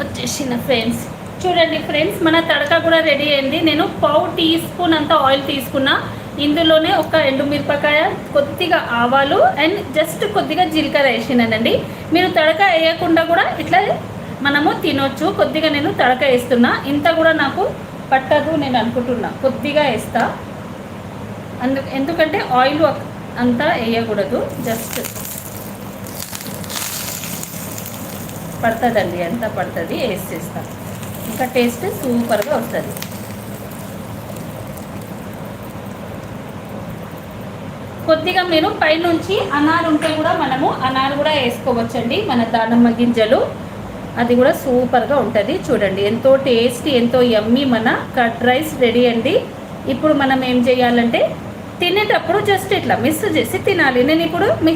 వచ్చేసిన ఫ్రెండ్స్. చూడండి ఫ్రెండ్స్, మన తడక కూడా రెడీ అయింది. నేను పావు టీ స్పూన్ అంత ఆయిల్ తీసుకున్నా. ఇందులోనే ఒక ఎండుమిరపకాయ, కొద్దిగా ఆవాలు అండ్ జస్ట్ కొద్దిగా జీలకర్ర వేసినానండి. మీరు తడక వేయకుండా కూడా ఇట్లా మనము తినొచ్చు. కొద్దిగా నేను తడక వేస్తున్నా. ఇంత కూడా నాకు పట్టదు నేను అనుకుంటున్నా, కొద్దిగా వేస్తా. ఎందుకంటే ఆయిల్ అంతా వేయకూడదు, జస్ట్ పడుతుందండి, ఎంత పడుతుంది వేసేస్తా. ఇంకా టేస్ట్ సూపర్గా వస్తుంది. కొద్దిగా మీరు పైనుంచి అనారు ఉంటే కూడా మనము అనారు కూడా వేసుకోవచ్చండి, మన దానిమ్మ గింజలు. అది కూడా సూపర్గా ఉంటుంది. చూడండి ఎంతో టేస్టీ, ఎంతో యమ్మీ మన కర్డ్ రైస్ రెడీ అండి. ఇప్పుడు మనం ఏం చేయాలంటే తినేటప్పుడు జస్ట్ ఇట్లా మిక్స్ చేసి తినాలి. నేను ఇప్పుడు